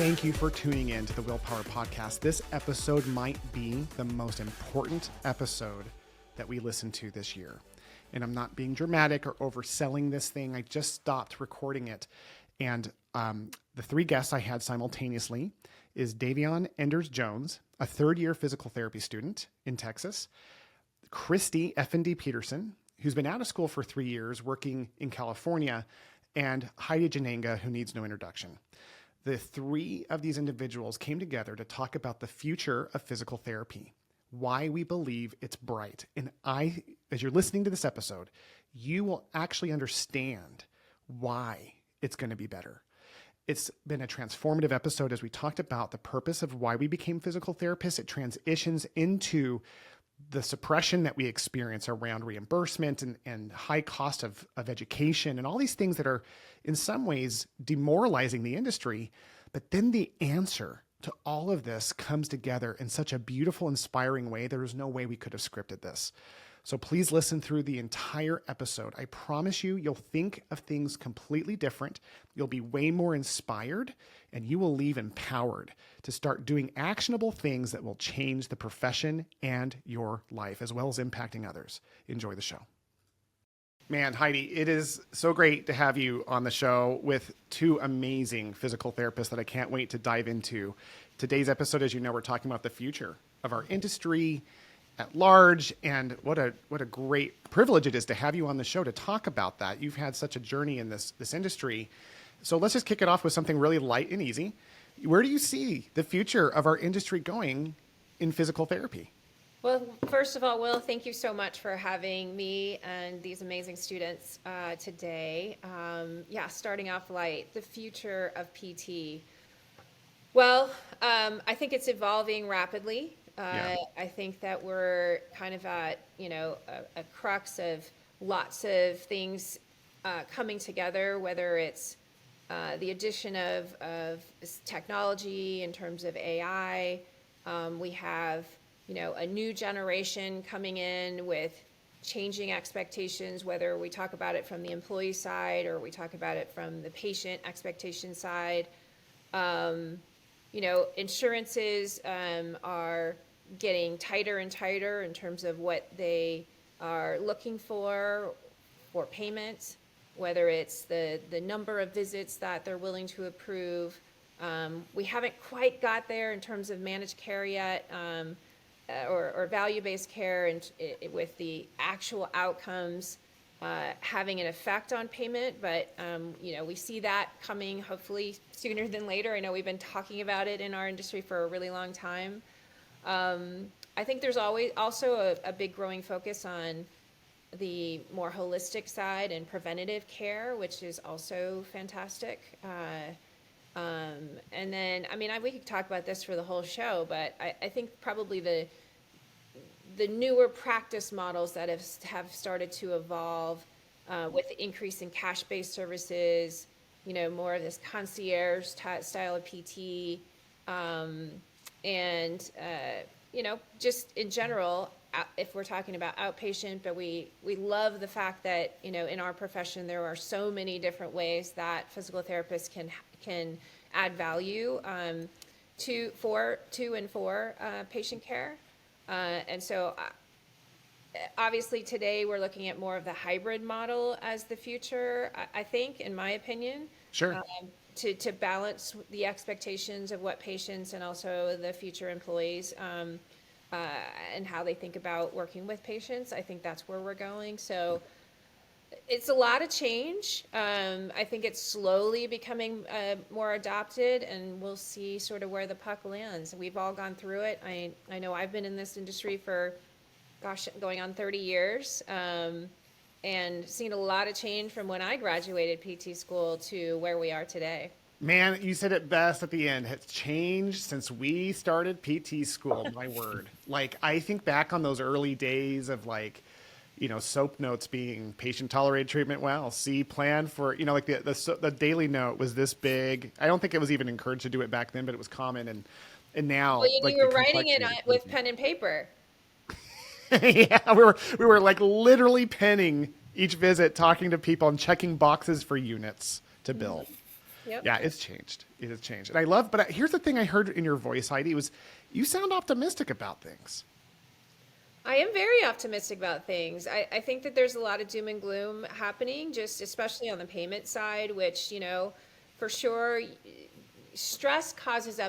Thank you for tuning in to the Willpower Podcast. This episode might be the most important episode that we listen to this year. And I'm not being dramatic or overselling this thing. I just stopped recording it. And the three guests I had simultaneously is Davion Enders-Jones, a third-year physical therapy student in Texas, Christy Effendie-Peterson, who's been out of school for 3 years working in California, and Heidi Jannenga, who needs no introduction. The three of these individuals came together to talk about the future of physical therapy, why we believe it's bright. And as you're listening to this episode, you will actually understand why it's going to be better. It's been a transformative episode as we talked about the purpose of why we became physical therapists. It transitions into the suppression that we experience around reimbursement and high cost of education and all these things that are in some ways demoralizing the industry. But then the answer to all of this comes together in such a beautiful, inspiring way. There was no way we could have scripted this. So please listen through the entire episode. I promise you'll think of things completely different. You'll be way more inspired, and you will leave empowered to start doing actionable things that will change the profession and your life, as well as impacting others. Enjoy the show. Man, Heidi, it is so great to have you on the show with two amazing physical therapists that I can't wait to dive into. Today's episode, as you know, we're talking about the future of our industry at large, and what a great privilege it is to have you on the show to talk about that. You've had such a journey in this industry. So let's just kick it off with something really light and easy. Where do you see the future of our industry going in physical therapy? Well, first of all, Will, thank you so much for having me and these amazing students today. Starting off light, the future of PT. Well, I think it's evolving rapidly. I think that we're kind of at, a crux of lots of things coming together, whether it's the addition of technology in terms of AI. We have, a new generation coming in with changing expectations, whether we talk about it from the employee side or we talk about it from the patient expectation side. Insurances are getting tighter and tighter in terms of what they are looking for payment, whether it's the number of visits that they're willing to approve. We haven't quite got there in terms of managed care yet, or value-based care, and with the actual outcomes having an effect on payment, but we see that coming hopefully sooner than later. I know we've been talking about it in our industry for a really long time. I think there's always also a big growing focus on the more holistic side and preventative care, which is also fantastic. And then, we could talk about this for the whole show, but I think probably the newer practice models that have started to evolve with the increase in cash-based services, more of this concierge style of PT, and just in general, if we're talking about outpatient, but we love the fact that, in our profession, there are so many different ways that physical therapists can add value to patient care. And so obviously today we're looking at more of the hybrid model as the future, I think, in my opinion. Sure. To balance the expectations of what patients and also the future employees and how they think about working with patients. I think that's where we're going. So it's a lot of change. I think it's slowly becoming more adopted, and we'll see sort of where the puck lands. We've all gone through it. I know I've been in this industry for, going on 30 years, and seen a lot of change from when I graduated PT school to where we are today. Man, you said it best at the end. It's changed since we started PT school, my word. Like, I think back on those early days of soap notes being patient tolerated treatment well, C plan for, like the daily note was this big. I don't think it was even encouraged to do it back then, but it was common. And now, well, you were writing it with pen and paper. Yeah, we were like literally penning each visit, talking to people and checking boxes for units to bill. Yep. Yeah, it's changed. It has changed. And I love, but here's the thing I heard in your voice, Heidi, was you sound optimistic about things. I am very optimistic about things. I think that there's a lot of doom and gloom happening, just especially on the payment side, which, for sure, stress causes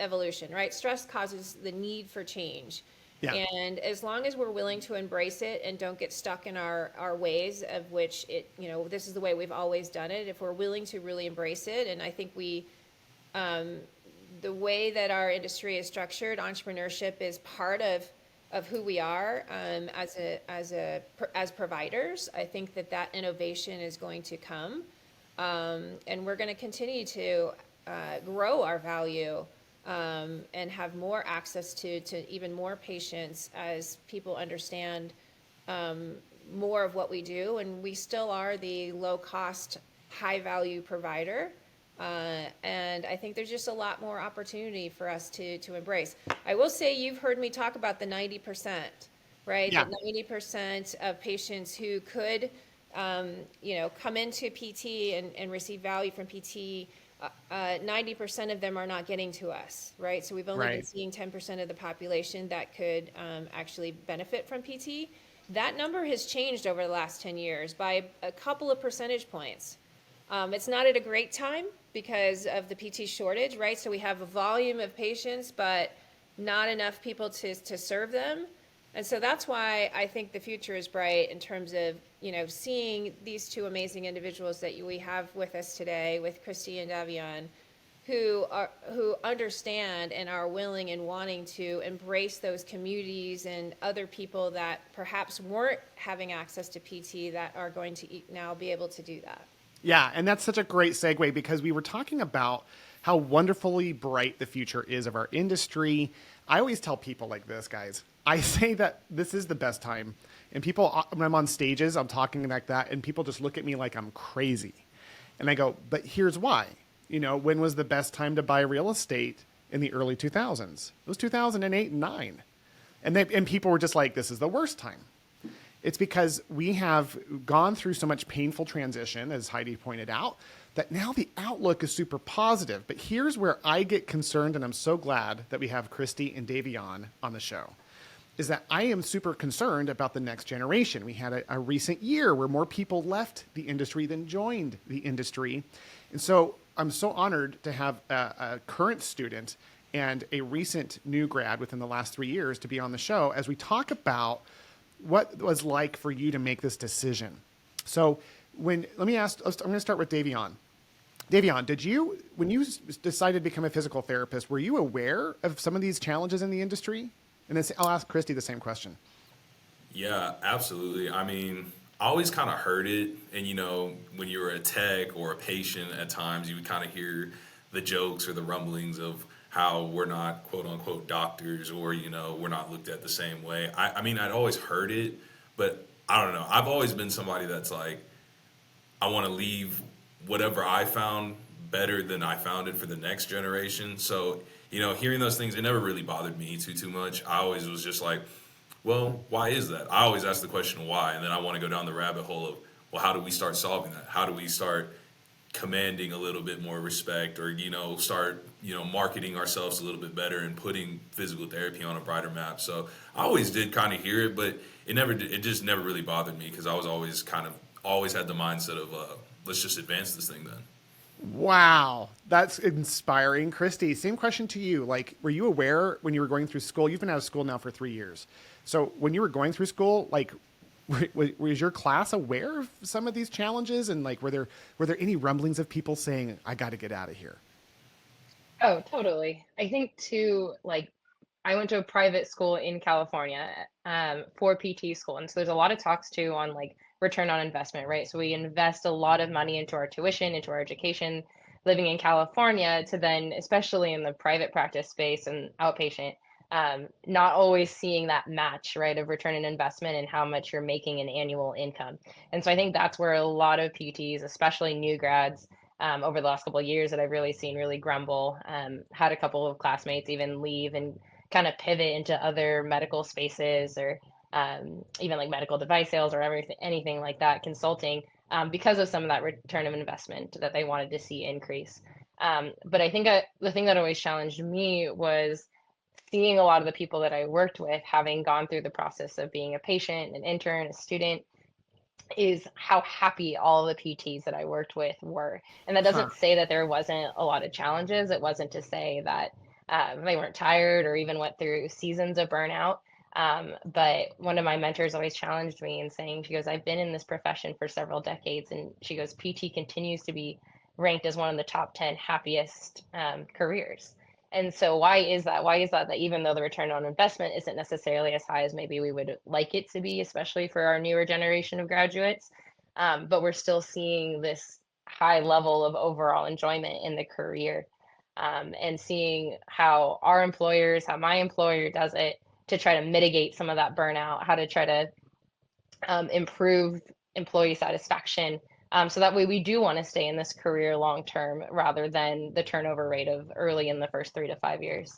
evolution, right? Stress causes the need for change. Yeah. And as long as we're willing to embrace it and don't get stuck in our ways of which this is the way we've always done it, if we're willing to really embrace it, and I think the way that our industry is structured, entrepreneurship is part of who we are as providers. I think that innovation is going to come, and we're going to continue to grow our value and have more access to even more patients as people understand more of what we do. And we still are the low cost, high value provider. And I think there's just a lot more opportunity for us to embrace. I will say you've heard me talk about the 90%, right? Yeah. That 90% of patients who could, come into PT and receive value from PT, 90% of them are not getting to us, right? So we've only been Right. seeing 10% of the population that could actually benefit from PT. That number has changed over the last 10 years by a couple of percentage points. It's not at a great time because of the PT shortage, right? So we have a volume of patients, but not enough people to serve them. And so that's why I think the future is bright in terms of, seeing these two amazing individuals that we have with us today, with Christy and Davion, who understand and are willing and wanting to embrace those communities and other people that perhaps weren't having access to PT that are going to now be able to do that. Yeah, and that's such a great segue because we were talking about how wonderfully bright the future is of our industry. I always tell people like this, guys. I say that this is the best time. And people, when I'm on stages, I'm talking like that, and people just look at me like I'm crazy. And I go, but here's why. When was the best time to buy real estate in the early 2000s? It was 2008 and 9. And people were just like, this is the worst time. It's because we have gone through so much painful transition, as Heidi pointed out, that now the outlook is super positive. But here's where I get concerned, and I'm so glad that we have Christy and Davion on the show, is that I am super concerned about the next generation. We had a recent year where more people left the industry than joined the industry. And so I'm so honored to have a current student and a recent new grad within the last 3 years to be on the show as we talk about what it was like for you to make this decision. So let me ask, I'm going to start with Davion. Davion, when you decided to become a physical therapist, were you aware of some of these challenges in the industry? And then I'll ask Christy the same question. Yeah, absolutely. I mean, I always kind of heard it. And, when you were a tech or a patient at times, you would kind of hear the jokes or the rumblings of how we're not quote unquote doctors or, we're not looked at the same way. I mean, I'd always heard it, but I don't know. I've always been somebody that's like, I want to leave whatever I found better than I found it for the next generation. So, hearing those things, it never really bothered me too much. I always was just like, well, why is that? I always ask the question why, and then I want to go down the rabbit hole of, well, how do we start solving that? How do we start commanding a little bit more respect, or start marketing ourselves a little bit better and putting physical therapy on a brighter map? So I always did kind of hear it, but it just never really bothered me because I was always had the mindset of let's just advance this thing then. Wow, that's inspiring. Christy, same question to you. Like, were you aware when you were going through school? You've been out of school now for 3 years. So when you were going through school, like, was your class aware of some of these challenges? And like, were there any rumblings of people saying, I got to get out of here? Oh, totally. I think too, like I went to a private school in California for PT school, and so there's a lot of talks too on like return on investment, right? So we invest a lot of money into our tuition, into our education, living in California, to then, especially in the private practice space and outpatient, not always seeing that match, right, of return on investment and how much you're making in annual income. And so I think that's where a lot of PTs, especially new grads, over the last couple of years that I've really seen really grumble. Had a couple of classmates even leave and kind of pivot into other medical spaces or even like medical device sales or everything, anything like that, consulting, because of some of that return of investment that they wanted to see increase. But I think the thing that always challenged me was seeing a lot of the people that I worked with having gone through the process of being a patient, an intern, a student, is how happy all the PTs that I worked with were. And that Huh. doesn't say that there wasn't a lot of challenges. It wasn't to say that they weren't tired or even went through seasons of burnout. But one of my mentors always challenged me and saying, she goes, I've been in this profession for several decades. And she goes, PT continues to be ranked as one of the top 10 happiest careers. And so why is that? Why is that? That even though the return on investment isn't necessarily as high as maybe we would like it to be, especially for our newer generation of graduates, but we're still seeing this high level of overall enjoyment in the career, and seeing how our employers, how my employer does it to try to mitigate some of that burnout, how to try to improve employee satisfaction. So that way we do want to stay in this career long term rather than the turnover rate of early in the first 3 to 5 years.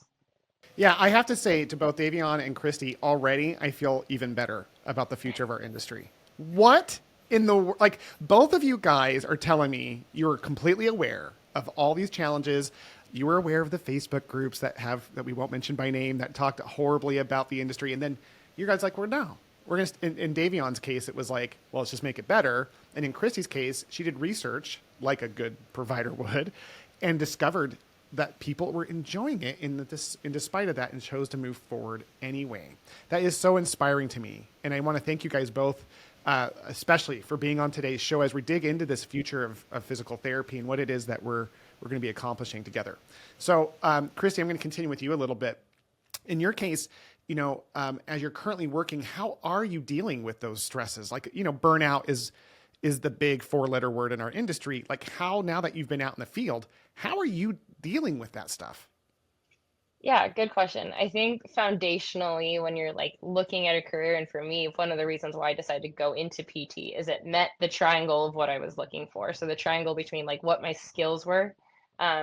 Yeah, I have to say to both Davion and Christy, already I feel even better about the future of our industry. What in the like? Both of you guys are telling me you are completely aware of all these challenges. You were aware of the Facebook groups that we won't mention by name that talked horribly about the industry, and then you guys like, we're no, we're gonna. In Davion's case, it was like, well, let's just make it better, and in Christy's case, she did research like a good provider would, and discovered that people were enjoying it in despite of that, and chose to move forward anyway. That is so inspiring to me, and I want to thank you guys both, especially for being on today's show as we dig into this future of physical therapy and what it is that we're going to be accomplishing together. So, Christy, I'm going to continue with you a little bit. In your case, as you're currently working, how are you dealing with those stresses? Like, burnout is the big 4-letter word in our industry. Like, how, now that you've been out in the field, how are you dealing with that stuff? Yeah, good question. I think foundationally, when you're like looking at a career, and for me, one of the reasons why I decided to go into PT is it met the triangle of what I was looking for. So the triangle between like what my skills were,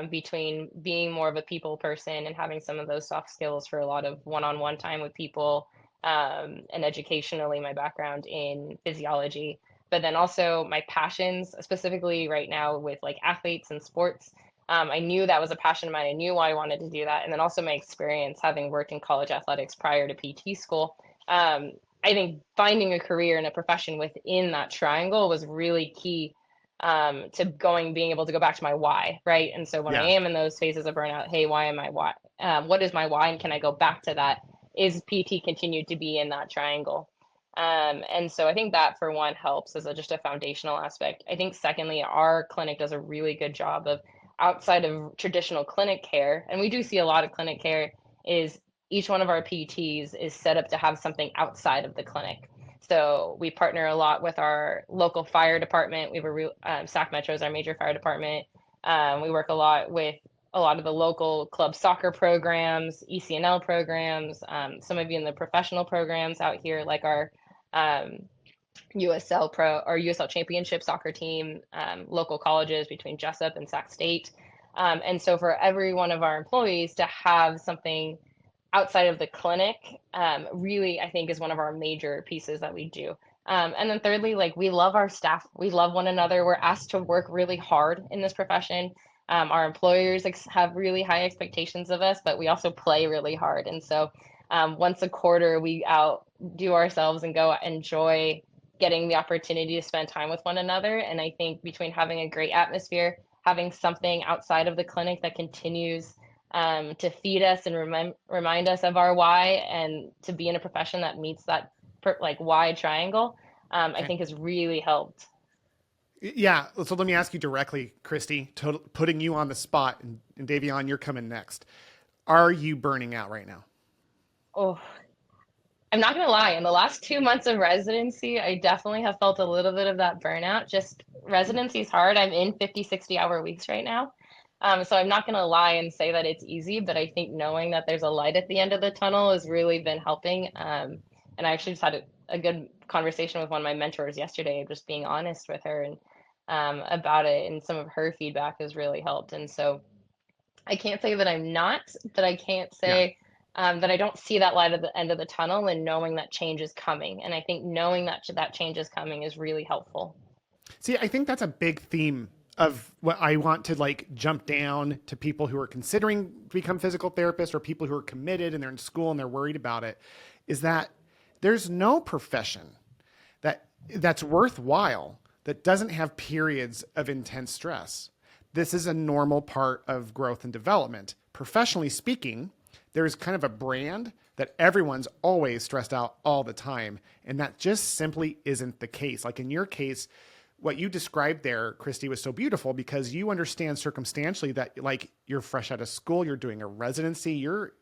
between being more of a people person and having some of those soft skills for a lot of one-on-one time with people, and educationally, my background in physiology, but then also my passions, specifically right now with like athletes and sports. I knew that was a passion of mine. I knew why I wanted to do that. And then also my experience having worked in college athletics prior to PT school. I think finding a career and a profession within that triangle was really key, to being able to go back to my why, right? And so when I Yeah. am in those phases of burnout, hey, why am I why? What is my why? And can I go back to that? Is PT continued to be in that triangle? And so I think that for one helps as just a foundational aspect. I think secondly, our clinic does a really good job of outside of traditional clinic care, and we do see a lot of clinic care, is each one of our PTs is set up to have something outside of the clinic. So we partner a lot with our local fire department. We have SAC Metro is our major fire department. We work a lot with a lot of the local club soccer programs, ECNL programs, some of you in the professional programs out here, like our um, USL Pro or USL Championship soccer team, local colleges between Jessup and Sac State. And so for every one of our employees to have something outside of the clinic, really, I think is one of our major pieces that we do. And then thirdly, like we love our staff, we love one another. We're asked to work really hard in this profession. Our employers have really high expectations of us, but we also play really hard. And so once a quarter, we outdo ourselves and go enjoy getting the opportunity to spend time with one another. And I think between having a great atmosphere, having something outside of the clinic that continues to feed us and remind us of our why, and to be in a profession that meets that like why triangle, I Okay. think has really helped. Yeah. So let me ask you directly, Christy, putting you on the spot, and Davion, you're coming next. Are you burning out right now? Oh, I'm not gonna lie, in the last 2 months of residency, I definitely have felt a little bit of that burnout. Just residency is hard. I'm in 50, 60-hour weeks right now. So I'm not gonna lie and say that it's easy, but I think knowing that there's a light at the end of the tunnel has really been helping. And I actually just had a good conversation with one of my mentors yesterday, just being honest with her and about it, and some of her feedback has really helped. And so I can't say that I'm not, but I can't Yeah. say that I don't see that light at the end of the tunnel, and knowing that change is coming. And I think knowing that change is coming is really helpful. See, I think that's a big theme of what I want to like jump down to people who are considering to become physical therapists or people who are committed and they're in school and they're worried about it, is that there's no profession that's worthwhile that doesn't have periods of intense stress. This is a normal part of growth and development. Professionally speaking, there's kind of a brand that everyone's always stressed out all the time. And that just simply isn't the case. Like in your case, what you described there, Christy, was so beautiful because you understand circumstantially that like you're fresh out of school, you're doing a residency, you're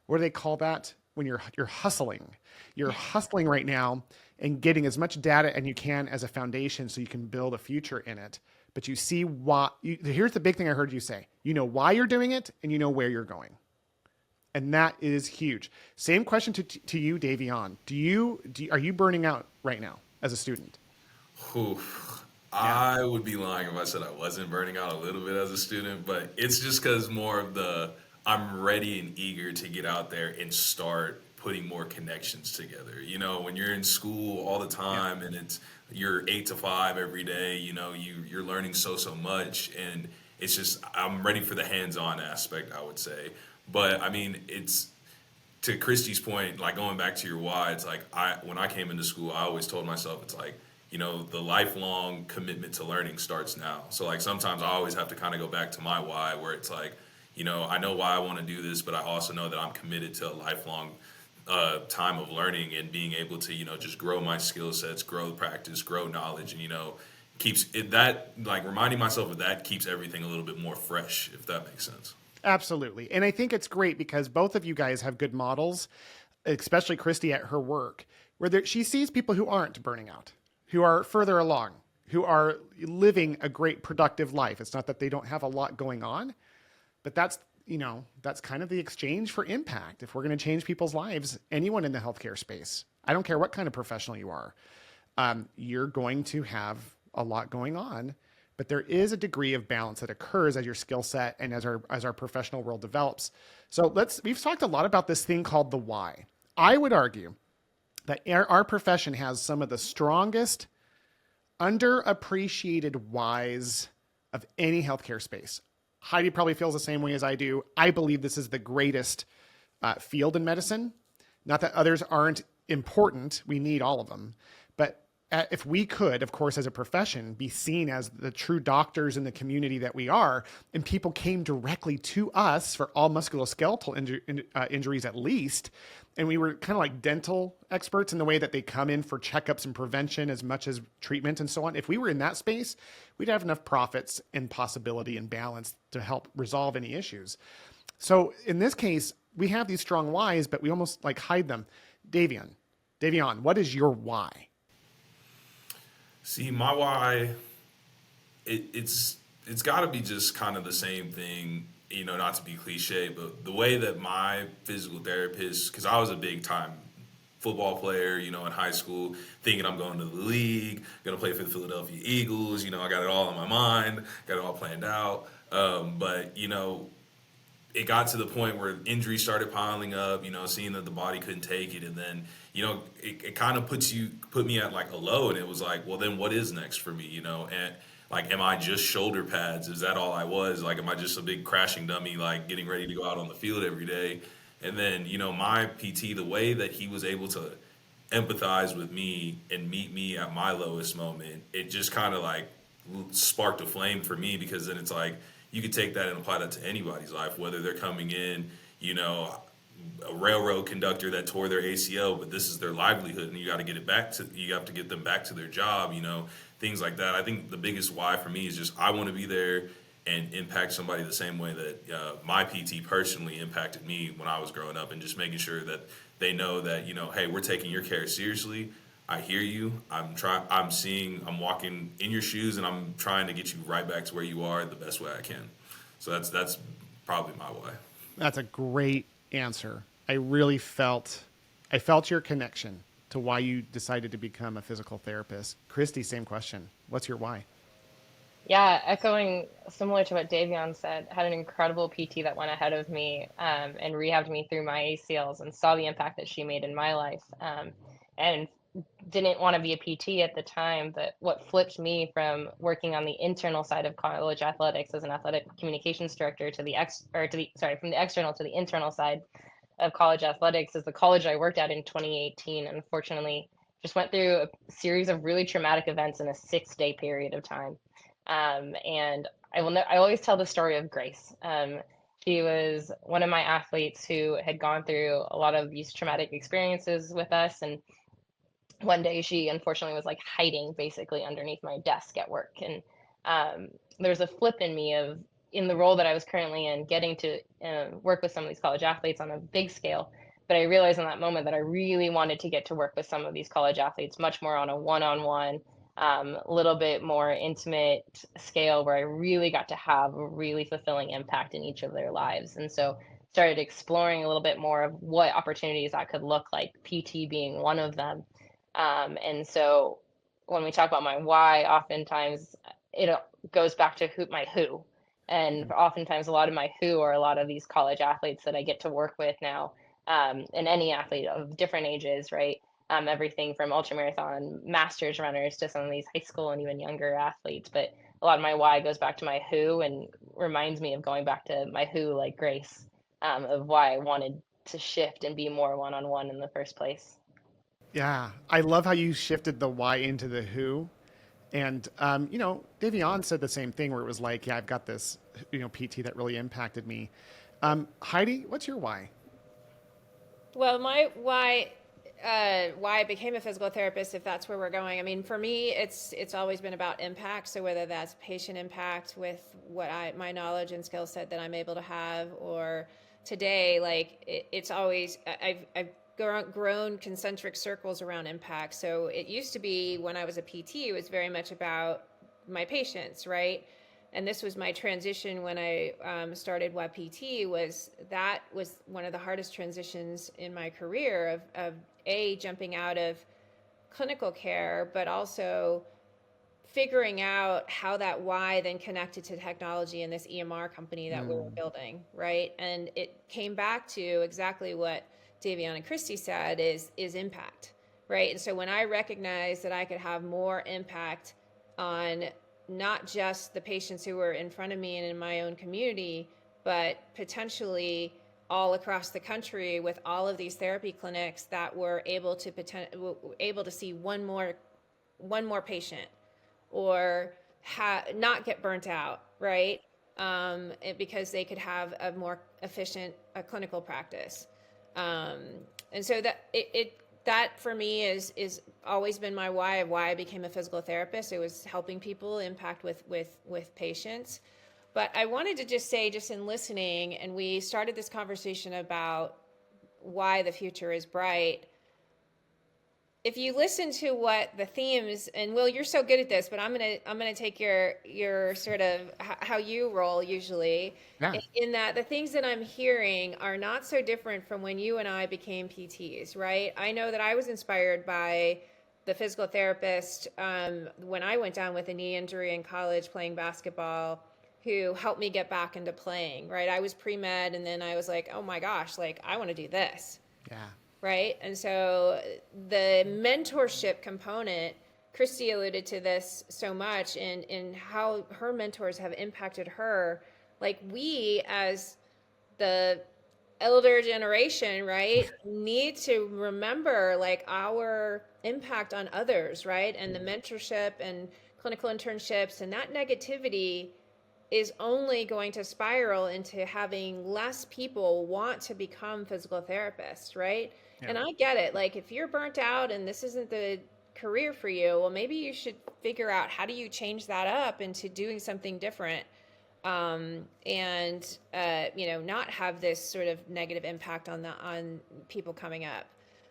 what do they call that? When you're hustling. You're hustling right now and getting as much data and you can as a foundation so you can build a future in it. But you see here's the big thing I heard you say. You know why you're doing it and you know where you're going. And that is huge. Same question to you, Davion. Are you burning out right now as a student? Whew. I would be lying if I said I wasn't burning out a little bit as a student, but it's just because more of I'm ready and eager to get out there and start putting more connections together. You know, when you're in school all the time and you're 8 to 5 every day, you know, you're learning so much, and it's just I'm ready for the hands-on aspect, I would say. But I mean, it's to Christy's point, like going back to your why, it's like when I came into school, I always told myself it's like, you know, the lifelong commitment to learning starts now. So like sometimes I always have to kind of go back to my why, where it's like, you know, I know why I want to do this, but I also know that I'm committed to a lifelong time of learning and being able to, you know, just grow my skill sets, grow practice, grow knowledge, and, you know, keeps it that like reminding myself of that keeps everything a little bit more fresh, if that makes sense. Absolutely. And I think it's great because both of you guys have good models, especially Christy at her work, where she sees people who aren't burning out, who are further along, who are living a great productive life. It's not that they don't have a lot going on, but that's kind of the exchange for impact. If we're going to change people's lives, anyone in the healthcare space, I don't care what kind of professional you are, you're going to have a lot going on. But there is a degree of balance that occurs as your skill set and as our professional world develops. So we've talked a lot about this thing called the why. I would argue that our profession has some of the strongest underappreciated whys of any healthcare space. Heidi probably feels the same way as I do. I believe this is the greatest field in medicine. Not that others aren't important. We need all of them. But if we could, of course, as a profession, be seen as the true doctors in the community that we are, and people came directly to us for all musculoskeletal injuries at least, and we were kind of like dental experts in the way that they come in for checkups and prevention as much as treatment and so on. If we were in that space, we'd have enough profits and possibility and balance to help resolve any issues. So in this case, we have these strong whys, but we almost like hide them. Davion, what is your why? See, my why, it's got to be just kind of the same thing, you know, not to be cliche, but the way that my physical therapist, because I was a big time football player, you know, in high school, thinking I'm going to the league, going to play for the Philadelphia Eagles, you know, I got it all in my mind, got it all planned out. But, you know, it got to the point where injuries started piling up, you know, seeing that the body couldn't take it. And then, you know, it kind of put me at like a low, and it was like, well, then what is next for me, you know? And like, am I just shoulder pads? Is that all I was? Like, am I just a big crashing dummy, like getting ready to go out on the field every day? And then, you know, my PT, the way that he was able to empathize with me and meet me at my lowest moment, it just kind of like sparked a flame for me, because then it's like, you could take that and apply that to anybody's life, whether they're coming in, you know, a railroad conductor that tore their ACL, but this is their livelihood, and you got to get them back to their job, you know, things like that. I think the biggest why for me is just I want to be there and impact somebody the same way that my PT personally impacted me when I was growing up, and just making sure that they know that, you know, hey, we're taking your care seriously. I hear you. I'm walking in your shoes, and I'm trying to get you right back to where you are the best way I can. So that's probably my why. That's a great answer. I felt your connection to why you decided to become a physical therapist. Christy, same question. What's your why? Yeah, echoing similar to what Davion said, had an incredible PT that went ahead of me and rehabbed me through my ACLs, and saw the impact that she made in my life. And didn't want to be a PT at the time, but what flipped me from working on the internal side of college athletics as an athletic communications director to the from the external to the internal side of college athletics is the college I worked at in 2018. Unfortunately, just went through a series of really traumatic events in a 6-day period of time. And I always tell the story of Grace. She was one of my athletes who had gone through a lot of these traumatic experiences with us, and one day she unfortunately was like hiding basically underneath my desk at work. And there's a flip in me of in the role that I was currently in, getting to work with some of these college athletes on a big scale. But I realized in that moment that I really wanted to get to work with some of these college athletes much more on a one-on-one, a little bit more intimate scale where I really got to have a really fulfilling impact in each of their lives. And so started exploring a little bit more of what opportunities that could look like, PT being one of them. And so when we talk about my why, oftentimes it goes back to my who. And oftentimes a lot of my who are a lot of these college athletes that I get to work with now, and any athlete of different ages, right? Everything from ultramarathon masters runners to some of these high school and even younger athletes. But a lot of my why goes back to my who and reminds me of going back to my who, like Grace, of why I wanted to shift and be more one-on-one in the first place. Yeah, I love how you shifted the why into the who. And, Davion said the same thing where it was like, yeah, I've got this, PT that really impacted me. Heidi, what's your why? Well, my why I became a physical therapist, if that's where we're going. I mean, for me, it's always been about impact. So whether that's patient impact with my knowledge and skill set that I'm able to have, or today, like it's always I've grown concentric circles around impact. So it used to be when I was a PT, it was very much about my patients, right? And this was my transition when I started WebPT. Was one of the hardest transitions in my career of jumping out of clinical care, but also figuring out how that why then connected to technology and this EMR company that we were building, right? And it came back to exactly what Davion and Christy said is impact, right? And so when I recognized that I could have more impact on not just the patients who were in front of me and in my own community, but potentially all across the country with all of these therapy clinics that were able to see one more patient, or not get burnt out, right? Because they could have a more efficient clinical practice. Um, and so that for me is always been my why of why I became a physical therapist. It was helping people impact with patients. But I wanted to just say, just in listening, and we started this conversation about why the future is bright. If you listen to what the themes, and Will, you're so good at this, but I'm gonna take your sort of how you roll usually, Yeah. in that the things that I'm hearing are not so different from when you and I became PTs, right? I know that I was inspired by the physical therapist when I went down with a knee injury in college playing basketball, who helped me get back into playing, right? I was pre-med, and then I was like, oh my gosh, like I want to do this. Yeah. Right. And so the mentorship component, Christy alluded to this so much in how her mentors have impacted her. Like we, as the elder generation, right, need to remember like our impact on others, right? And the mentorship and clinical internships, and that negativity is only going to spiral into having less people want to become physical therapists, right? Yeah. And I get it. Like if you're burnt out and this isn't the career for you, well, maybe you should figure out how do you change that up into doing something different, and not have this sort of negative impact on people coming up.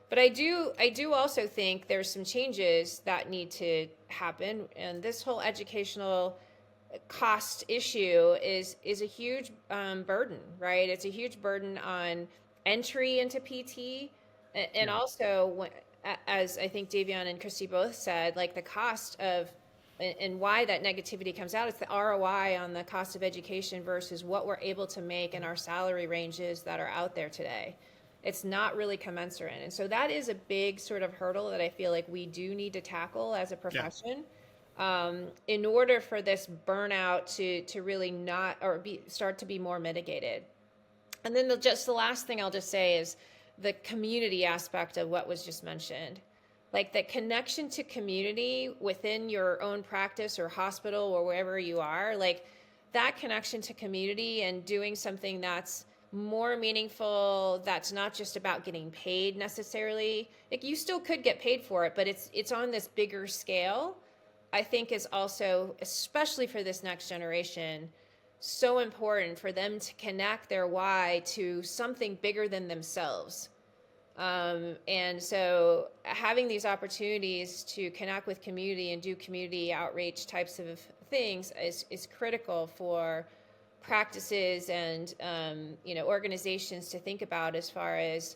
But I do also think there's some changes that need to happen, and this whole educational cost issue is a huge burden, right? It's a huge burden on entry into PT, and Yeah. also as I think Davion and Christy both said, like the cost of and why that negativity comes out. It's the ROI on the cost of education versus what we're able to make in our salary ranges that are out there today. It's not really commensurate. And so that is a big sort of hurdle that I feel like we do need to tackle as a Yeah. profession, in order for this burnout to really not, or start to be more mitigated. And then just the last thing I'll just say is the community aspect of what was just mentioned. Like the connection to community within your own practice or hospital or wherever you are, like that connection to community and doing something that's more meaningful, that's not just about getting paid necessarily. Like you still could get paid for it, but it's on this bigger scale. I think is also, especially for this next generation, so important for them to connect their why to something bigger than themselves. And so having these opportunities to connect with community and do community outreach types of things is critical for practices and organizations to think about as far as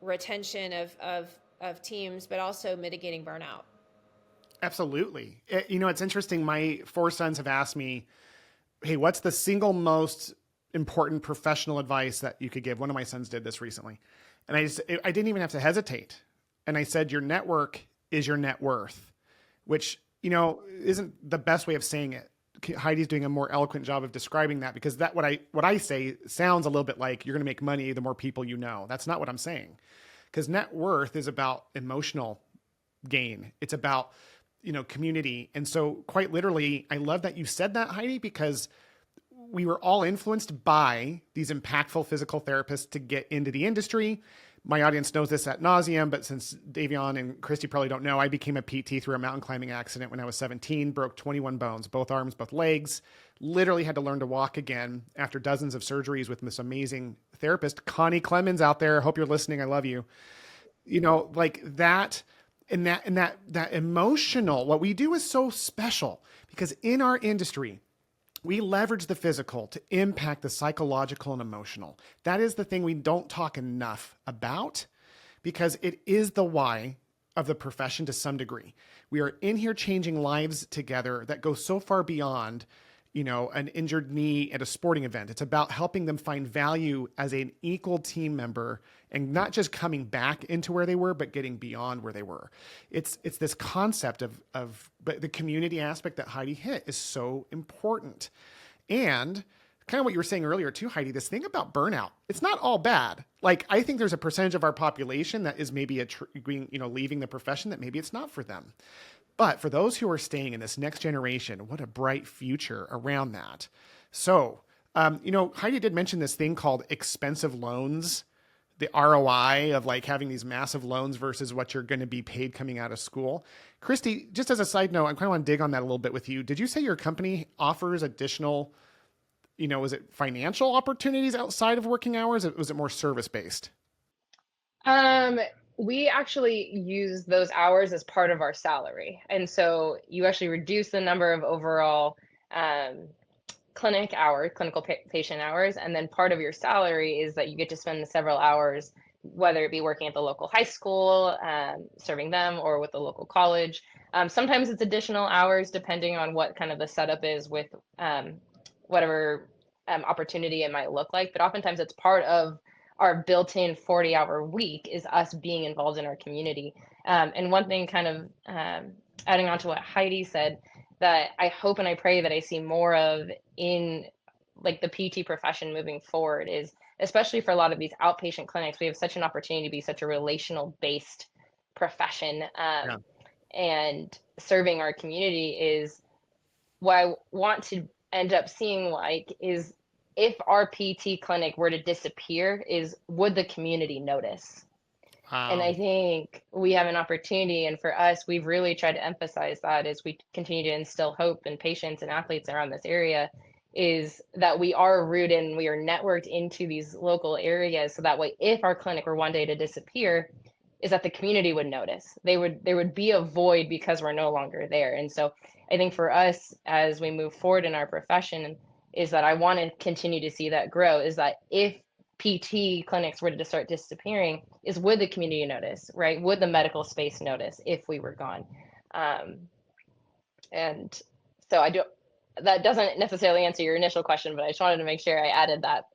retention of teams, but also mitigating burnout. Absolutely. It's interesting. My 4 sons have asked me, hey, what's the single most important professional advice that you could give? One of my sons did this recently. And I didn't even have to hesitate. And I said, your network is your net worth, which, isn't the best way of saying it. Heidi's doing a more eloquent job of describing that, because what I say sounds a little bit like you're going to make money the more people you know. That's not what I'm saying. Because net worth is about emotional gain. It's about, community. And so quite literally, I love that you said that, Heidi, because we were all influenced by these impactful physical therapists to get into the industry. My audience knows this ad nauseum, but since Davion and Christy probably don't know, I became a PT through a mountain climbing accident when I was 17, broke 21 bones, both arms, both legs, literally had to learn to walk again after dozens of surgeries with this amazing therapist, Connie Clemens out there. Hope you're listening. I love you. Like that, and that emotional, what we do is so special because in our industry, we leverage the physical to impact the psychological and emotional. That is the thing we don't talk enough about, because it is the why of the profession to some degree. We are in here changing lives together that go so far beyond, an injured knee at a sporting event. It's about helping them find value as an equal team member and not just coming back into where they were, but getting beyond where they were. It's this concept but the community aspect that Heidi hit is so important. And kind of what you were saying earlier too, Heidi, this thing about burnout, it's not all bad. Like, I think there's a percentage of our population that is maybe leaving the profession that maybe it's not for them. But for those who are staying in this next generation, what a bright future around that. So, Heidi did mention this thing called expensive loans, the ROI of like having these massive loans versus what you're going to be paid coming out of school. Christy, just as a side note, I kind of want to dig on that a little bit with you. Did you say your company offers additional, is it financial opportunities outside of working hours? Or was it more service based? We actually use those hours as part of our salary. And so you actually reduce the number of overall clinical patient hours. And then part of your salary is that you get to spend the several hours, whether it be working at the local high school, serving them, or with the local college. Sometimes it's additional hours depending on what kind of the setup is with whatever opportunity it might look like. But oftentimes it's part of our built-in 40-hour week is us being involved in our community. And one thing kind of adding on to what Heidi said, that I hope and I pray that I see more of in like the PT profession moving forward is, especially for a lot of these outpatient clinics, we have such an opportunity to be such a relational based profession. Yeah. And serving our community is what I want to end up seeing like is, if our PT clinic were to disappear, would the community notice? Wow. And I think we have an opportunity, and for us, we've really tried to emphasize that as we continue to instill hope in patients and athletes around this area, is that we are rooted and we are networked into these local areas, so that way, if our clinic were one day to disappear, is that the community would notice. There would be a void because we're no longer there. And so I think for us, as we move forward in our profession, is that I want to continue to see that grow, is that if PT clinics were to start disappearing, would the community notice, right? Would the medical space notice if we were gone? And so that doesn't necessarily answer your initial question, but I just wanted to make sure I added that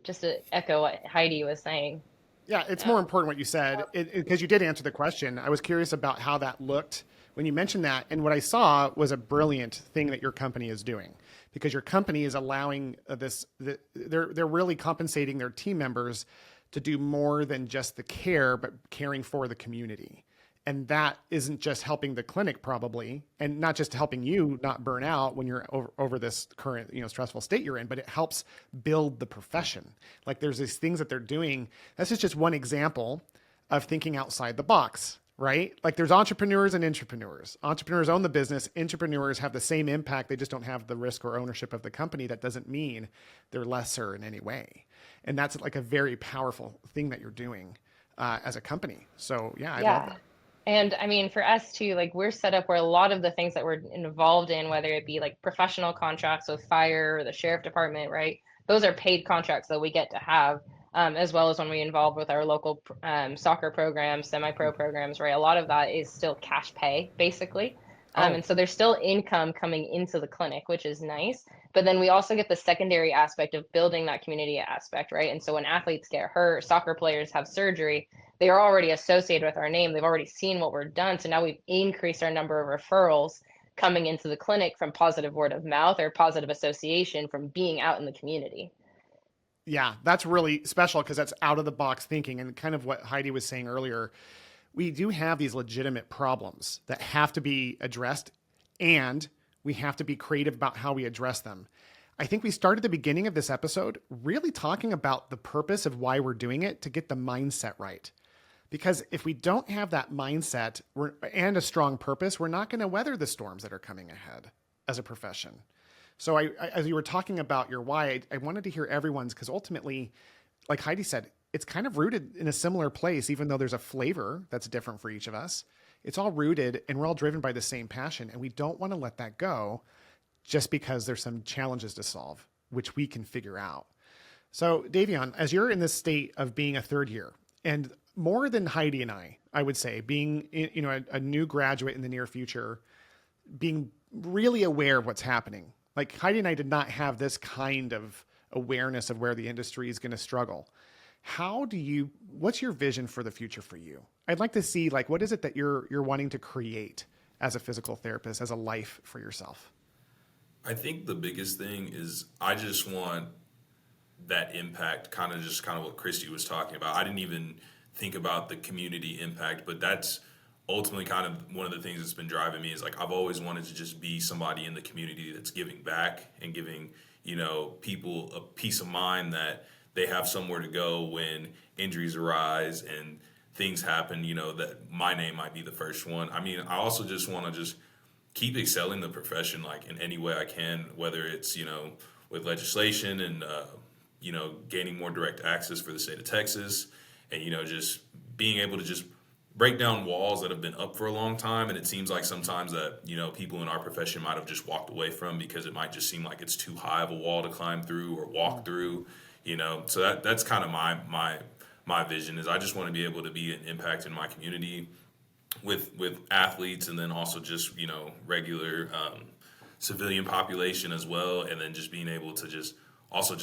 just to echo what Heidi was saying. Yeah, it's more important what you said because you did answer the question. I was curious about how that looked when you mentioned that, and what I saw was a brilliant thing that your company is doing because your company is allowing they're really compensating their team members to do more than just the care, but caring for the community. And that isn't just helping the clinic probably, and not just helping you not burn out when you're over this current, stressful state you're in, but it helps build the profession. Like there's these things that they're doing. This is just one example of thinking outside the box, right? Like there's entrepreneurs and intrapreneurs. Entrepreneurs own the business. Intrapreneurs have the same impact. They just don't have the risk or ownership of the company. That doesn't mean they're lesser in any way. And that's like a very powerful thing that you're doing as a company. So yeah, I love that. And I mean, for us too, like we're set up where a lot of the things that we're involved in, whether it be like professional contracts with fire or the sheriff department, right? Those are paid contracts that we get to have, as well as when we involve with our local soccer programs, semi-pro programs, right? A lot of that is still cash pay, basically. And so there's still income coming into the clinic, which is nice. But then we also get the secondary aspect of building that community aspect, right? And so when athletes get hurt, soccer players have surgery, they are already associated with our name. They've already seen what we're done. So now we've increased our number of referrals coming into the clinic from positive word of mouth or positive association from being out in the community. Yeah, that's really special because that's out of the box thinking and kind of what Heidi was saying earlier. We do have these legitimate problems that have to be addressed, and we have to be creative about how we address them. I think we started the beginning of this episode really talking about the purpose of why we're doing it to get the mindset right. Because if we don't have that mindset and a strong purpose, we're not going to weather the storms that are coming ahead as a profession. So as you were talking about your why, I wanted to hear everyone's, because ultimately, like Heidi said, it's kind of rooted in a similar place, even though there's a flavor that's different for each of us. It's all rooted and we're all driven by the same passion. And we don't want to let that go just because there's some challenges to solve, which we can figure out. So Davion, as you're in this state of being a third year, and more than Heidi and I would say, being a new graduate in the near future, being really aware of what's happening. Like Heidi and I did not have this kind of awareness of where the industry is going to struggle. What's your vision for the future for you? I'd like to see, like, what is it that you're wanting to create as a physical therapist, as a life for yourself? I think the biggest thing is I just want that impact, kind of what Christy was talking about. I didn't even think about the community impact, but that's ultimately kind of one of the things that's been driving me is like I've always wanted to just be somebody in the community that's giving back and giving, people a peace of mind that they have somewhere to go when injuries arise and things happen, that my name might be the first one. I mean, I also just want to just keep excelling the profession, like in any way I can, whether it's, with legislation and, gaining more direct access for the state of Texas and, just being able to just break down walls that have been up for a long time. And it seems like sometimes that, people in our profession might have just walked away from because it might just seem like it's too high of a wall to climb through or walk through, so that's kind of my vision is I just want to be able to be an impact in my community with athletes and then also just, regular civilian population as well. And then just being able to just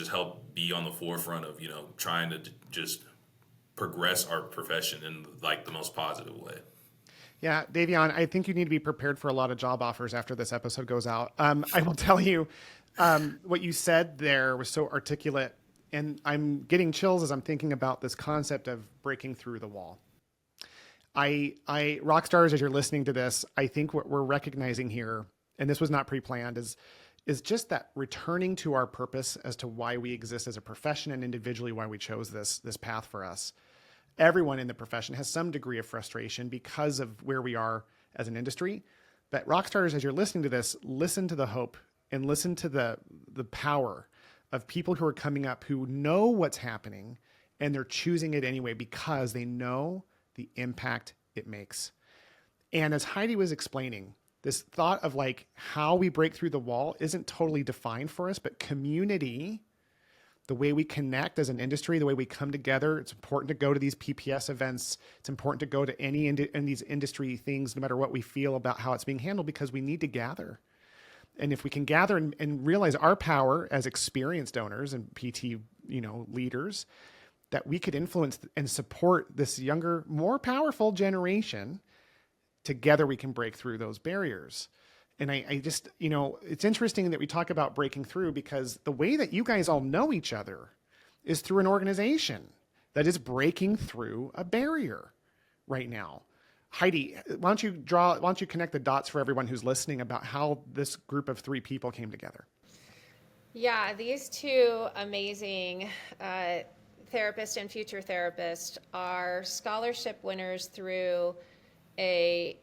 help be on the forefront of, trying to just progress our profession in like the most positive way. Yeah, Davion, I think you need to be prepared for a lot of job offers after this episode goes out. I will tell you, what you said there was so articulate, and I'm getting chills as I'm thinking about this concept of breaking through the wall. Rock stars, as you're listening to this, I think what we're recognizing here, and this was not pre-planned, is just that returning to our purpose as to why we exist as a profession and individually why we chose this path for us. Everyone in the profession has some degree of frustration because of where we are as an industry. But rock stars, as you're listening to this, listen to the hope and listen to the power of people who are coming up who know what's happening and they're choosing it anyway because they know the impact it makes. And as Heidi was explaining, this thought of like how we break through the wall isn't totally defined for us, but community, the way we connect as an industry, the way we come together, it's important to go to these PPS events. It's important to go to any in these industry things, no matter what we feel about how it's being handled, because we need to gather. And if we can gather and realize our power as experienced owners and PT, leaders, that we could influence and support this younger, more powerful generation. Together we can break through those barriers. And I just, it's interesting that we talk about breaking through, because the way that you guys all know each other is through an organization that is breaking through a barrier right now. Heidi, why don't you connect the dots for everyone who's listening about how this group of 3 people came together? Yeah, these 2 amazing therapist and future therapist are scholarship winners through a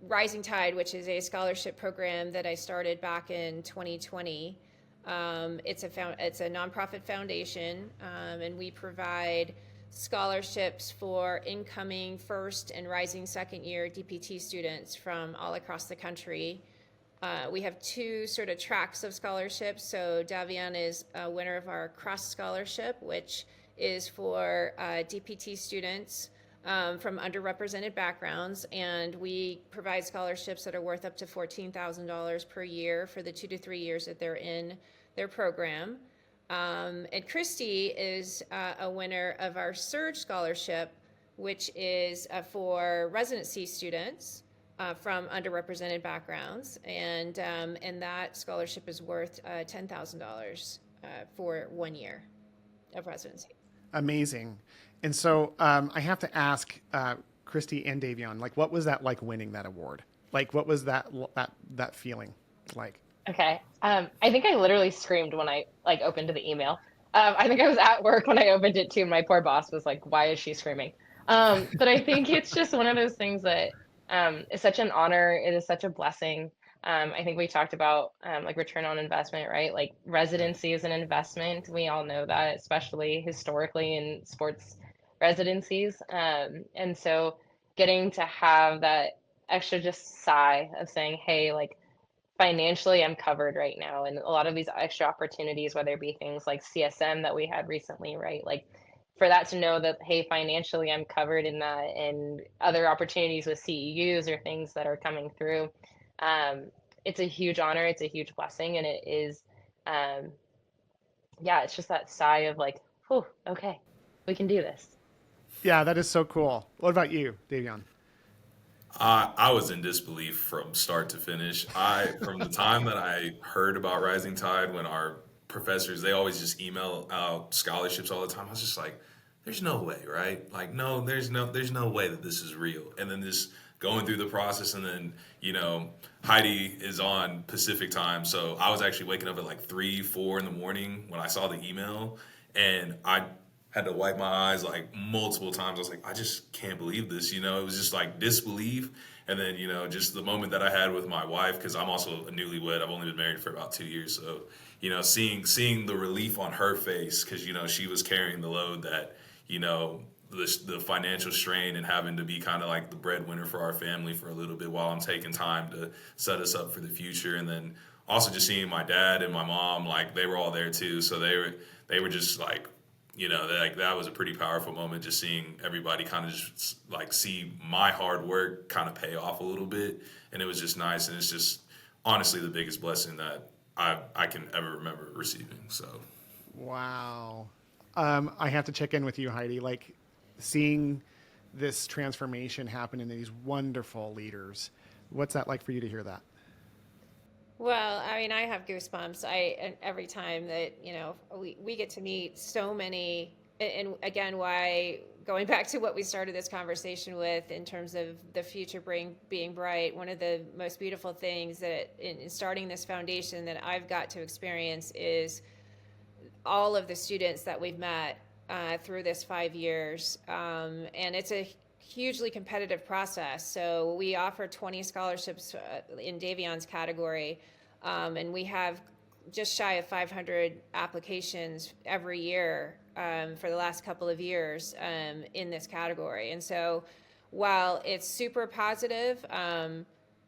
Rizing Tide, which is a scholarship program that I started back in 2020. It's a nonprofit foundation, and we provide scholarships for incoming first and rising second year DPT students from all across the country. We have 2 sort of tracks of scholarships. So Davion is a winner of our Cross Scholarship, which is for DPT students from underrepresented backgrounds. And we provide scholarships that are worth up to $14,000 per year for the 2 to 3 years that they're in their program. And Christy is a winner of our Surge Scholarship, which is for residency students from underrepresented backgrounds, and that scholarship is worth $10,000 for 1 year of residency. Amazing. And so I have to ask Christy and Davion, like, what was that like winning that award? Like, what was that feeling like? Okay. I think I literally screamed when I opened the email. I think I was at work when I opened it too. And my poor boss was like, "Why is she screaming?" But I think it's just one of those things that is such an honor. It is such a blessing. I think we talked about return on investment, right? Like residency is an investment. We all know that, especially historically in sports residencies. And so getting to have that extra just sigh of saying, hey, like financially I'm covered right now. And a lot of these extra opportunities, whether it be things like CSM that we had recently, right? Like for that to know that, hey, financially I'm covered in that, and other opportunities with CEUs or things that are coming through. It's a huge honor. It's a huge blessing. And it is, yeah, it's just that sigh of like, whew, okay, we can do this. Yeah, that is so cool. What about you, Davion? I was in disbelief from start to finish. From the time that I heard about Rising Tide, when our professors, they always just email out scholarships all the time. I was just like, there's no way, right? Like, no, there's no way that this is real. And then this going through the process, and then, Heidi is on Pacific time. So I was actually waking up at like 3, 4 in the morning when I saw the email, and I had to wipe my eyes like multiple times. I was like, I just can't believe this. It was just like disbelief. And then, just the moment that I had with my wife, because I'm also a newlywed. I've only been married for about 2 years. So, seeing the relief on her face, because, she was carrying the load that, the financial strain, and having to be kind of like the breadwinner for our family for a little bit while I'm taking time to set us up for the future. And then also just seeing my dad and my mom, like they were all there too. So they were just like, that was a pretty powerful moment, just seeing everybody kind of just like see my hard work kind of pay off a little bit. And it was just nice. And it's just honestly the biggest blessing that I can ever remember receiving. So. Wow. I have to check in with you, Heidi, like seeing this transformation happen in these wonderful leaders. What's that like for you to hear that? Well, I mean, I have goosebumps. Every time that, we get to meet so many, and again, why going back to what we started this conversation with in terms of the future being bright, one of the most beautiful things that in starting this foundation that I've got to experience is all of the students that we've met through this 5 years. And it's a hugely competitive process. So we offer 20 scholarships in Davion's category, and we have just shy of 500 applications every year for the last couple of years in this category. And so while it's super positive,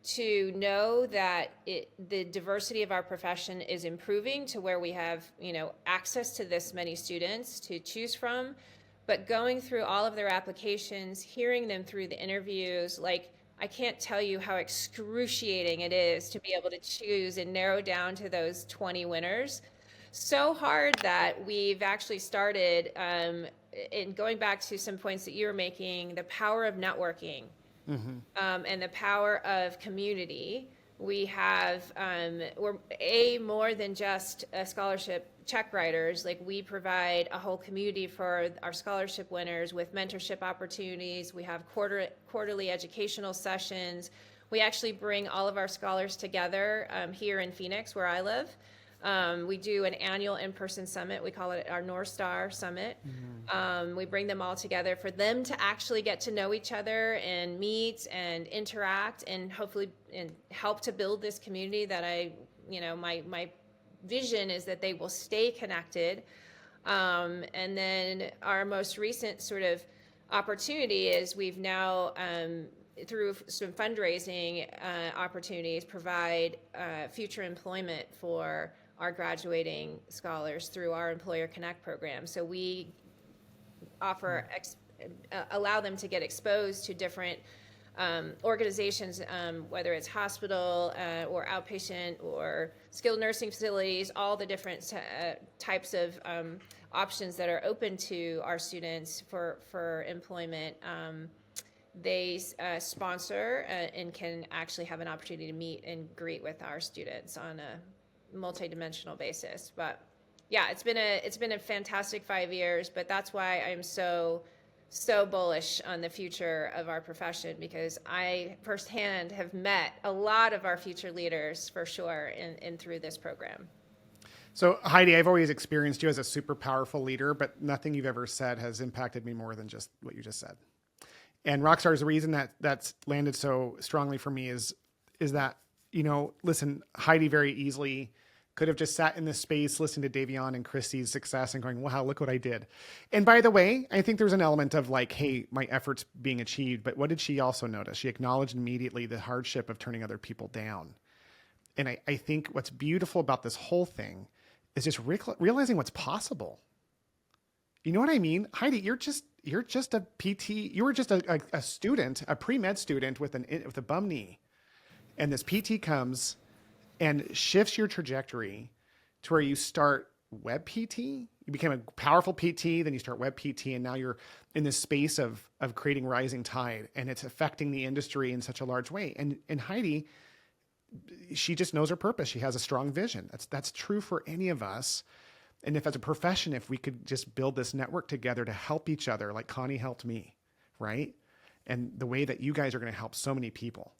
to know that the diversity of our profession is improving to where we have, access to this many students to choose from, but going through all of their applications, hearing them through the interviews, like I can't tell you how excruciating it is to be able to choose and narrow down to those 20 winners. so hard that we've actually started, in going back to some points that you were making, the power of networking, and the power of community. We have, we're more than just a scholarship check writers. Like, we provide a whole community for our scholarship winners with mentorship opportunities. We have quarterly educational sessions. We actually bring all of our scholars together here in Phoenix, where I live. We do an annual in-person summit. We call it our North Star Summit. We bring them all together for them to actually get to know each other and meet and interact, and hopefully and help to build this community that my vision is that they will stay connected. And then our most recent sort of opportunity is we've now, through some fundraising opportunities, provide future employment for our graduating scholars through our Employer Connect program. So we offer, allow them to get exposed to different organizations, whether it's hospital or outpatient or skilled nursing facilities, all the different types of options that are open to our students for employment. They sponsor and can actually have an opportunity to meet and greet with our students on a multidimensional basis. But yeah, it's been a fantastic 5 years, but that's why I'm so bullish on the future of our profession, because I firsthand have met a lot of our future leaders for sure in through this program. So Heidi, I've always experienced you as a super powerful leader, but nothing you've ever said has impacted me more than just what you just said. And Rockstar's, the reason that's landed so strongly for me is that, listen, Heidi very easily could have just sat in this space, listening to Davion and Christy's success and going, wow, look what I did. And by the way, I think there's an element of like, hey, my efforts being achieved. But what did she also notice? She acknowledged immediately the hardship of turning other people down. And I think what's beautiful about this whole thing is just realizing what's possible. You know what I mean? Heidi, you're just a PT. You were just a student, a pre-med student with a bum knee. And this PT comes and shifts your trajectory to where you start WebPT. You became a powerful PT, then you start WebPT, and now you're in this space of creating Rizing Tide, and it's affecting the industry in such a large way. And Heidi, she just knows her purpose. She has a strong vision. That's true for any of us. And if as a profession, if we could just build this network together to help each other, like Connie helped me, right? And the way that you guys are going to help so many people,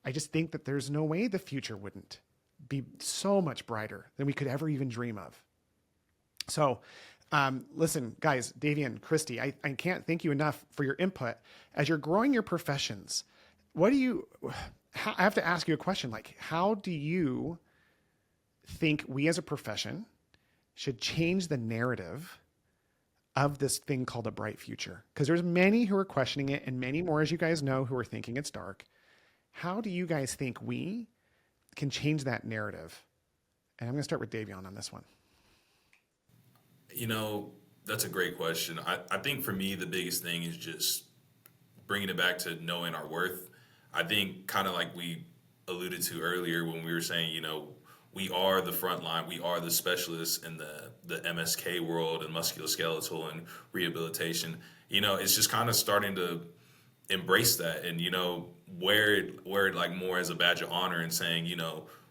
I just think that there's no way the future wouldn't be so much brighter than we could ever even dream of. So listen, guys, Davian, Christy, I can't thank you enough for your input. As you're growing your professions, I have to ask you a question, like, how do you think we as a profession should change the narrative of this thing called a bright future? Because there's many who are questioning it and many more, as you guys know, who are thinking it's dark. How do you guys think we can change that narrative? And I'm going to start with Davion on this one. That's a great question. I think for me, the biggest thing is just bringing it back to knowing our worth. I think kind of like we alluded to earlier when we were saying, we are the front line. We are the specialists in the MSK world and musculoskeletal and rehabilitation. It's just kind of starting to embrace that and, wear it like more as a badge of honor and saying,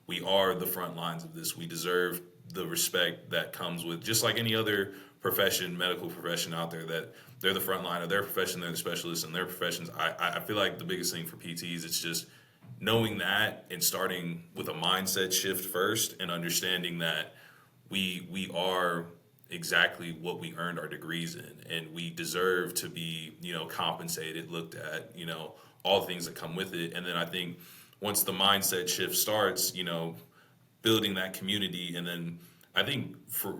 we are the front lines of this. We deserve the respect that comes with just like any other profession, medical profession out there, that they're the front line of their profession. They're the specialists in their professions. I feel like the biggest thing for PTs, it's just knowing that and starting with a mindset shift first and understanding that we are exactly what we earned our degrees in, and we deserve to be, compensated, looked at, all the things that come with it. And then I think once the mindset shift starts, building that community. And then I think for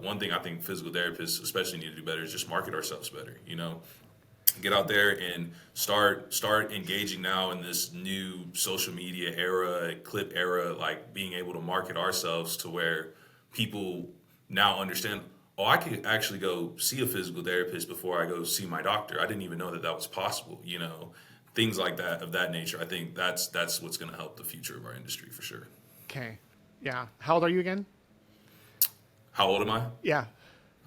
one thing, I think physical therapists especially need to do better is just market ourselves better, get out there and start engaging now in this new social media era, clip era, like being able to market ourselves to where people now understand, oh, I could actually go see a physical therapist before I go see my doctor. I didn't even know that was possible, things like that, of that nature. I think that's what's going to help the future of our industry for sure. Okay. Yeah. How old are you again? How old am I? Yeah.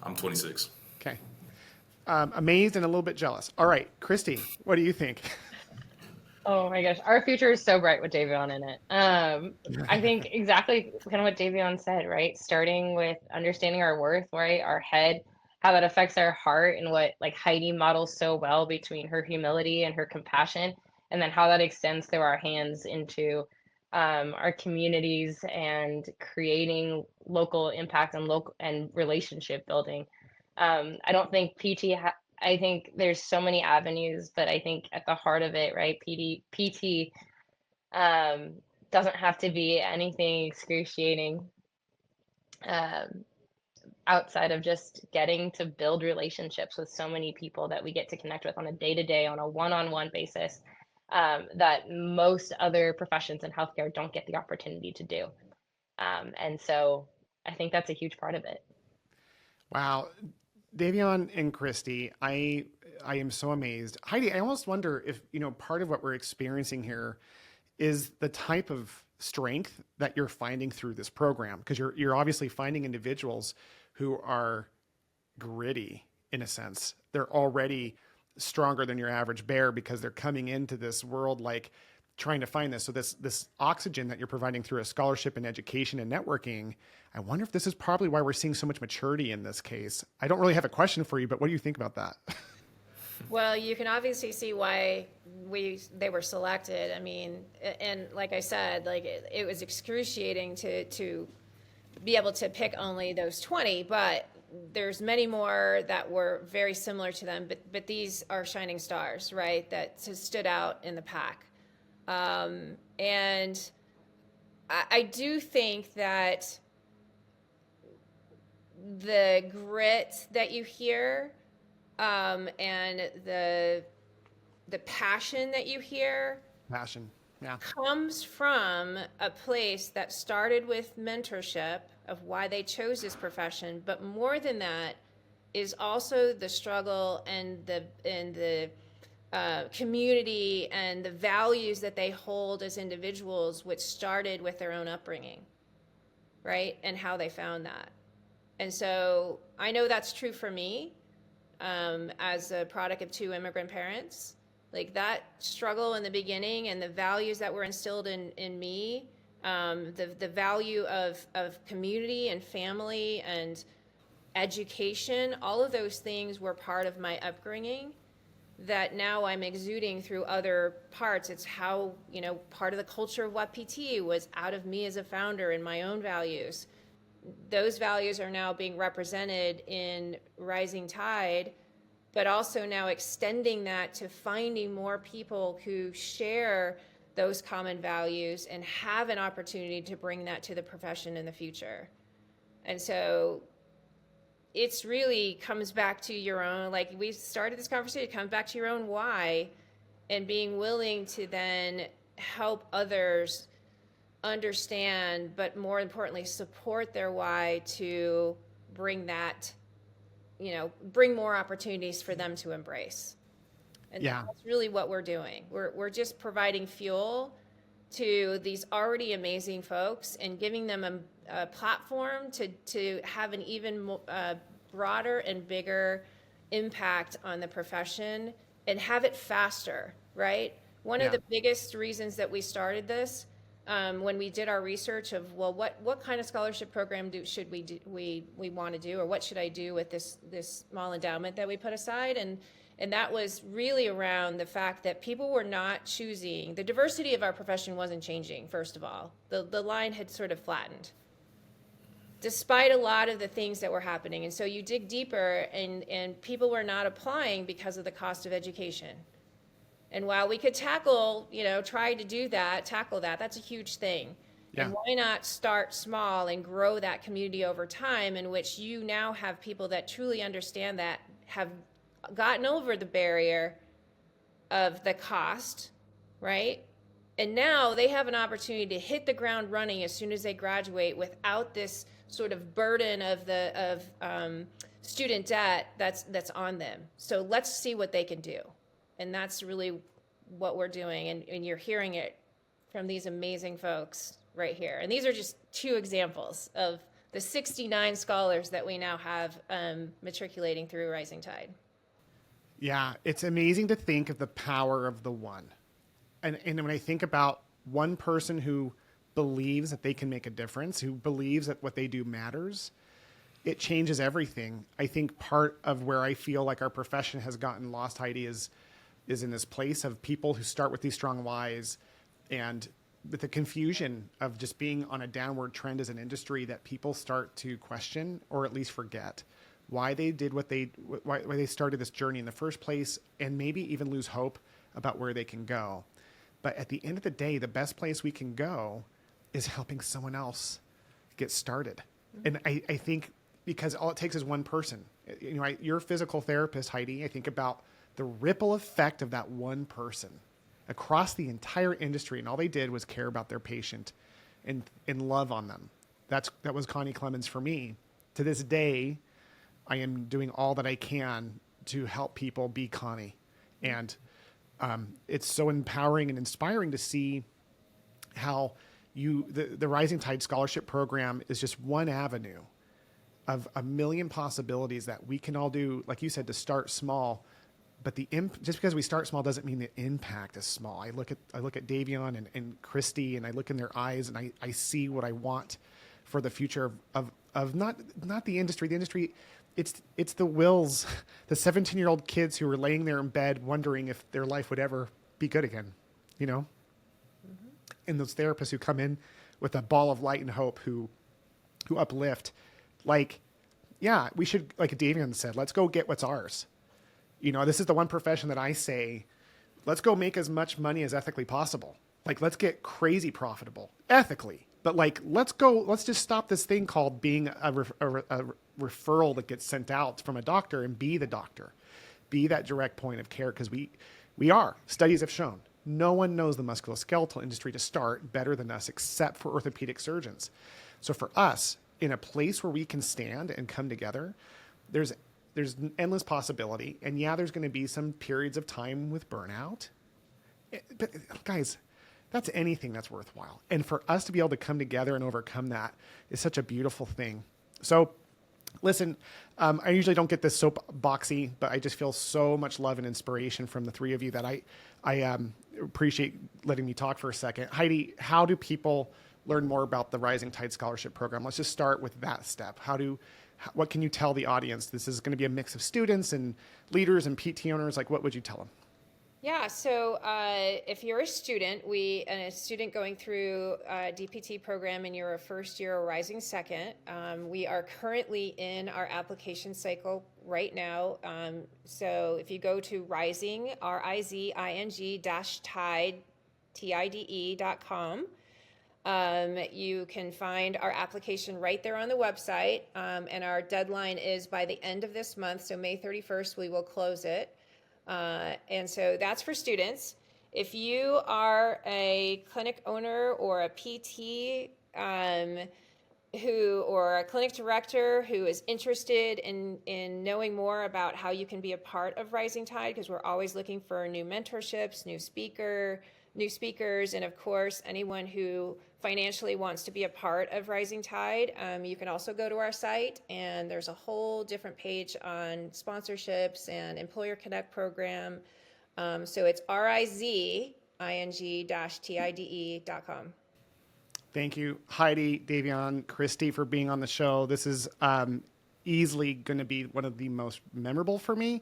I'm 26. Okay. Amazed and a little bit jealous. All right, Christy, what do you think? Oh my gosh, our future is so bright with Davion in it. I think exactly kind of what Davion said, right? Starting with understanding our worth, right? Our head, how that affects our heart, and what like Heidi models so well between her humility and her compassion, and then how that extends through our hands into our communities and creating local impact and local and relationship building. I don't think I think there's so many avenues, but I think at the heart of it, right, PT um, doesn't have to be anything excruciating um, outside of just getting to build relationships with so many people that we get to connect with on a day to day, on a one on one basis, that most other professions in healthcare don't get the opportunity to do. And so I think that's a huge part of it. Wow. Davion and Christy, I am so amazed. Heidi, I almost wonder if, part of what we're experiencing here is the type of strength that you're finding through this program, because you're obviously finding individuals who are gritty in a sense. They're already stronger than your average bear because they're coming into this world like trying to find this. So this oxygen that you're providing through a scholarship and education and networking, I wonder if this is probably why we're seeing so much maturity in this case. I don't really have a question for you, but what do you think about that? Well, you can obviously see why they were selected. I mean, and like I said, like it was excruciating to be able to pick only those 20, but there's many more that were very similar to them. But these are shining stars, right? That stood out in the pack. And I do think that the grit that you hear, and the passion that you hear Passion. Yeah. comes from a place that started with mentorship of why they chose this profession, but more than that is also the struggle and the community and the values that they hold as individuals, which started with their own upbringing, right? And how they found that. And so I know that's true for me, as a product of two immigrant parents. Like that struggle in the beginning and the values that were instilled in me, the value of community and family and education, all of those things were part of my upbringing that now I'm exuding through other parts. It's how, part of the culture of WebPT was out of me as a founder and my own values. Those values are now being represented in Rizing Tide, but also now extending that to finding more people who share those common values and have an opportunity to bring that to the profession in the future. And so it's really comes back to your own, like we started this conversation, it comes back to your own why and being willing to then help others understand, but more importantly, support their why to bring that, bring more opportunities for them to embrace. And Yeah. that's really what we're doing. We're just providing fuel to these already amazing folks and giving them a platform to have an even broader and bigger impact on the profession and have it faster, right? One of the biggest reasons that we started this, when we did our research of, well, what kind of scholarship program should we want to do, or what should I do with this small endowment that we put aside, and that was really around the fact that people were not choosing, the diversity of our profession wasn't changing. First of all, the line had sort of flattened, despite a lot of the things that were happening. And so you dig deeper, and people were not applying because of the cost of education. And while we could tackle that, that's a huge thing. Yeah. And why not start small and grow that community over time, in which you now have people that truly understand that, have gotten over the barrier of the cost, right? And now they have an opportunity to hit the ground running as soon as they graduate without this sort of burden of student debt that's on them. So let's see what they can do. And that's really what we're doing. And you're hearing it from these amazing folks right here. And these are just two examples of the 69 scholars that we now have matriculating through Rising Tide. Yeah, it's amazing to think of the power of the one. And when I think about one person who believes that they can make a difference, who believes that what they do matters, it changes everything. I think part of where I feel like our profession has gotten lost, Heidi, is in this place of people who start with these strong whys, and with the confusion of just being on a downward trend as an industry, that people start to question or at least forget why they did why they started this journey in the first place, and maybe even lose hope about where they can go. But at the end of the day, the best place we can go is helping someone else get started. And I think because all it takes is one person. You know, you're a physical therapist, Heidi. I think about the ripple effect of that one person across the entire industry, and all they did was care about their patient and love on them. That was Connie Clemens for me. To this day, I am doing all that I can to help people be Connie. And it's so empowering and inspiring to see how the Rising Tide Scholarship Program is just one avenue of a million possibilities that we can all do, like you said, to start small. But just because we start small doesn't mean the impact is small. I look at Davion and Christy, and I look in their eyes, and I see what I want for the future of not the industry. The industry, it's the Wills, the 17-year-old kids who are laying there in bed wondering if their life would ever be good again, you know? Mm-hmm. And those therapists who come in with a ball of light and hope, who uplift. Like, yeah, we should, like Davian said, let's go get what's ours. You know, this is the one profession that I say, let's go make as much money as ethically possible. Like, let's get crazy profitable ethically. But like, let's just stop this thing called being a referral that gets sent out from a doctor, and be the doctor, be that direct point of care. Because we are, studies have shown, no one knows the musculoskeletal industry to start better than us, except for orthopedic surgeons. So for us, in a place where we can stand and come together, there's endless possibility. And yeah, there's going to be some periods of time with burnout. But guys, that's anything that's worthwhile. And for us to be able to come together and overcome that is such a beautiful thing. So listen, I usually don't get this soapboxy, but I just feel so much love and inspiration from the three of you that I appreciate letting me talk for a second. Heidi, how do people learn more about the Rising Tide Scholarship Program? Let's just start with that step. What can you tell the audience? This is going to be a mix of students and leaders and PT owners. Like, what would you tell them? Yeah, so if you're a student, a student going through a DPT program and you're a first year or rising second, we are currently in our application cycle right now. So if you go to Rizing, RIZING-tide, TIDE.com, you can find our application right there on the website, and our deadline is by the end of this month, so May 31st we will close it. And so that's for students. If you are a clinic owner or a PT or a clinic director who is interested in knowing more about how you can be a part of Rising Tide, because we're always looking for new mentorships, new speakers, and of course, anyone who financially wants to be a part of Rising Tide, you can also go to our site, and there's a whole different page on sponsorships and Employer Connect program. So it's RIZING-tide.com. Thank you, Heidi, Davion, Christy, for being on the show. This is easily going to be one of the most memorable for me.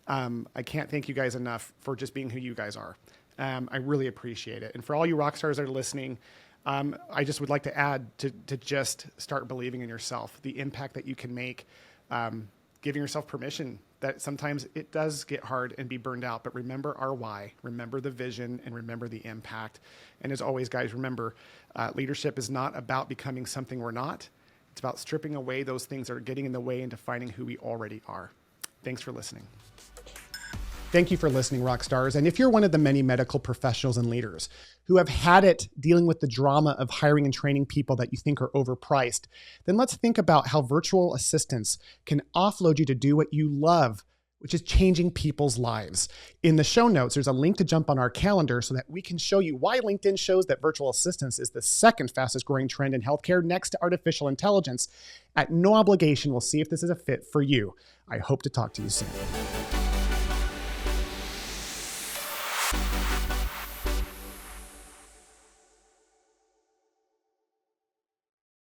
I can't thank you guys enough for just being who you guys are. I really appreciate it. And for all you rock stars that are listening, I just would like to add to just start believing in yourself, the impact that you can make, giving yourself permission that sometimes it does get hard and be burned out, but remember our why, remember the vision, and remember the impact. And as always, guys, remember, leadership is not about becoming something we're not. It's about stripping away those things that are getting in the way and defining who we already are. Thanks for listening. Thank you for listening, rock stars. And if you're one of the many medical professionals and leaders who have had it dealing with the drama of hiring and training people that you think are overpriced, then let's think about how virtual assistants can offload you to do what you love which is changing people's lives. In the show notes, there's a link to jump on our calendar so that we can show you why LinkedIn shows that virtual assistants is the second fastest growing trend in healthcare next to artificial intelligence. At no obligation, we'll see if this is a fit for you. I hope to talk to you soon.